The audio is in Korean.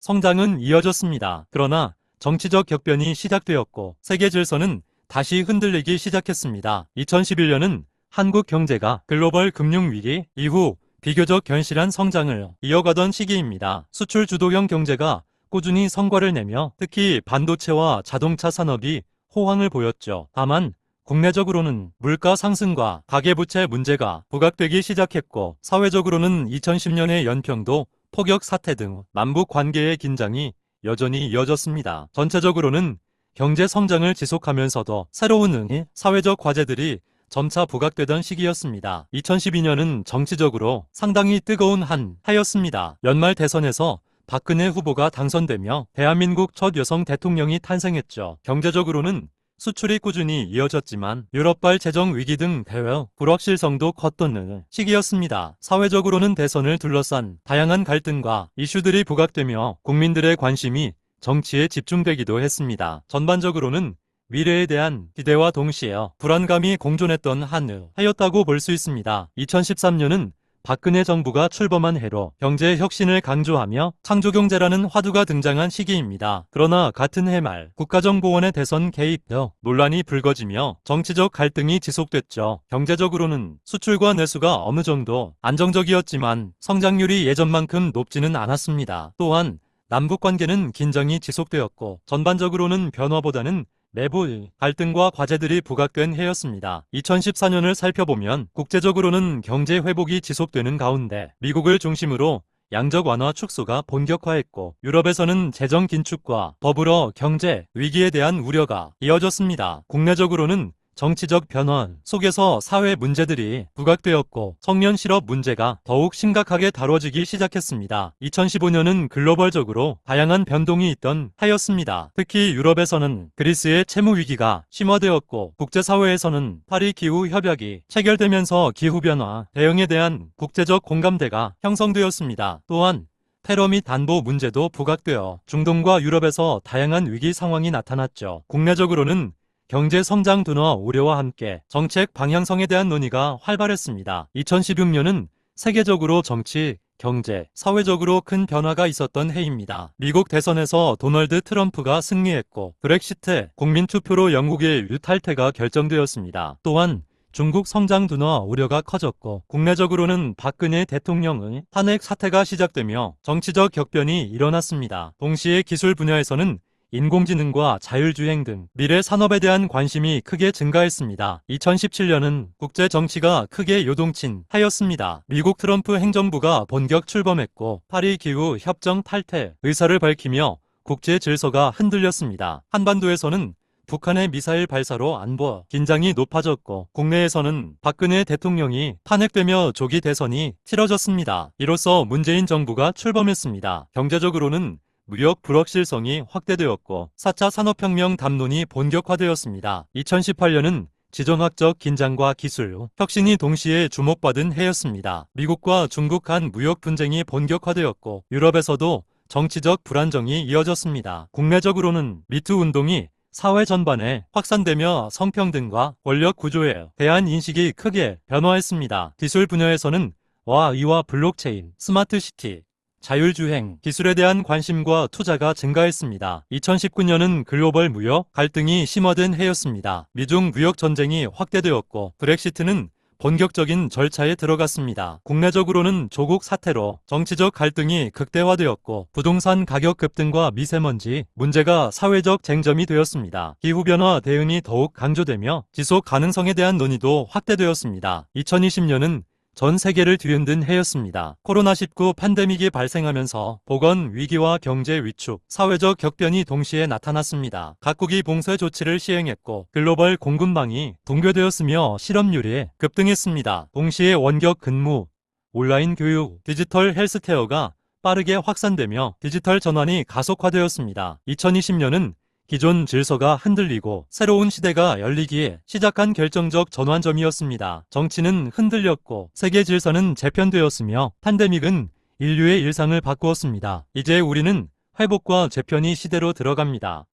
성장은 이어졌습니다. 그러나 정치적 격변이 시작되었고 세계 질서는 다시 흔들리기 시작했습니다. 2011년은 한국 경제가 글로벌 금융위기 이후 비교적 견실한 성장을 이어가던 시기입니다. 수출 주도형 경제가 꾸준히 성과를 내며 특히 반도체와 자동차 산업이 호황을 보였죠. 다만 국내적으로는 물가 상승과 가계부채 문제가 부각되기 시작했고 사회적으로는 2010년의 연평도 폭격 사태 등 남북 관계의 긴장이 여전히 이어졌습니다. 전체적으로는 경제 성장을 지속하면서도 새로운 사회적 과제들이 점차 부각되던 시기였습니다. 2012년은 정치적으로 상당히 뜨거운 한 해였습니다. 연말 대선에서 박근혜 후보가 당선되며 대한민국 첫 여성 대통령이 탄생했죠. 경제적으로는 수출이 꾸준히 이어졌지만 유럽발 재정 위기 등 대외 불확실성도 컸던 시기였습니다. 사회적으로는 대선을 둘러싼 다양한 갈등과 이슈들이 부각되며 국민들의 관심이 정치에 집중되기도 했습니다. 전반적으로는 미래에 대한 기대와 동시에 불안감이 공존했던 한 해였다고 볼 수 있습니다. 2013년은 박근혜 정부가 출범한 해로 경제 혁신을 강조하며 창조경제라는 화두가 등장한 시기입니다. 그러나 같은 해 말 국가정보원의 대선 개입 논란이 불거지며 정치적 갈등이 지속됐죠. 경제적으로는 수출과 내수가 어느 정도 안정적이었지만 성장률이 예전만큼 높지는 않았습니다. 또한 남북관계는 긴장이 지속되었고 전반적으로는 변화보다는 내부 갈등과 과제들이 부각된 해였습니다. 2014년을 살펴보면 국제적으로는 경제 회복이 지속되는 가운데 미국을 중심으로 양적 완화 축소가 본격화했고 유럽에서는 재정 긴축과 더불어 경제 위기에 대한 우려가 이어졌습니다. 국내적으로는 정치적 변화 속에서 사회 문제들이 부각되었고 청년 실업 문제가 더욱 심각하게 다뤄지기 시작했습니다. 2015년은 글로벌적으로 다양한 변동이 있던 해였습니다. 특히 유럽에서는 그리스의 채무 위기가 심화되었고 국제사회에서는 파리 기후 협약이 체결되면서 기후변화 대응에 대한 국제적 공감대가 형성되었습니다. 또한 테러 및 안보 문제도 부각되어 중동과 유럽에서 다양한 위기 상황이 나타났죠. 국내적으로는 경제 성장 둔화 우려와 함께 정책 방향성에 대한 논의가 활발했습니다. 2016년은 세계적으로 정치, 경제, 사회적으로 큰 변화가 있었던 해입니다. 미국 대선에서 도널드 트럼프가 승리했고 브렉시트 국민투표로 영국의 유탈퇴가 결정되었습니다. 또한 중국 성장 둔화 우려가 커졌고 국내적으로는 박근혜 대통령의 탄핵 사태가 시작되며 정치적 격변이 일어났습니다. 동시에 기술 분야에서는 인공지능과 자율주행 등 미래 산업에 대한 관심이 크게 증가했습니다. 2017년은 국제 정치가 크게 요동친 해였습니다. 미국 트럼프 행정부가 본격 출범했고 파리 기후 협정 탈퇴 의사를 밝히며 국제 질서가 흔들렸습니다. 한반도에서는 북한의 미사일 발사로 안보 긴장이 높아졌고 국내에서는 박근혜 대통령이 탄핵되며 조기 대선이 치러졌습니다. 이로써 문재인 정부가 출범했습니다. 경제적으로는 무역 불확실성이 확대되었고 4차 산업혁명 담론이 본격화되었습니다. 2018년은 지정학적 긴장과 기술 혁신이 동시에 주목받은 해였습니다. 미국과 중국 간 무역 분쟁이 본격화되었고 유럽에서도 정치적 불안정이 이어졌습니다. 국내적으로는 미투 운동이 사회 전반에 확산되며 성평등과 권력 구조에 대한 인식이 크게 변화했습니다. 기술 분야에서는 와이와 블록체인, 스마트시티, 자율주행 기술에 대한 관심과 투자가 증가했습니다. 2019년은 글로벌 무역 갈등이 심화된 해였습니다. 미중 무역 전쟁이 확대되었고 브렉시트는 본격적인 절차에 들어갔습니다. 국내적으로는 조국 사태로 정치적 갈등이 극대화되었고 부동산 가격 급등과 미세먼지 문제가 사회적 쟁점이 되었습니다. 기후변화 대응이 더욱 강조되며 지속 가능성에 대한 논의도 확대되었습니다. 2020년은 전 세계를 뒤흔든 해였습니다. 코로나19 팬데믹이 발생하면서 보건 위기와 경제 위축, 사회적 격변이 동시에 나타났습니다. 각국이 봉쇄 조치를 시행했고 글로벌 공급망이 붕괴되었으며 실업률이 급등했습니다. 동시에 원격 근무, 온라인 교육, 디지털 헬스케어가 빠르게 확산되며 디지털 전환이 가속화되었습니다. 2020년은 기존 질서가 흔들리고 새로운 시대가 열리기에 시작한 결정적 전환점이었습니다. 정치는 흔들렸고 세계 질서는 재편되었으며 팬데믹은 인류의 일상을 바꾸었습니다. 이제 우리는 회복과 재편이 시대로 들어갑니다.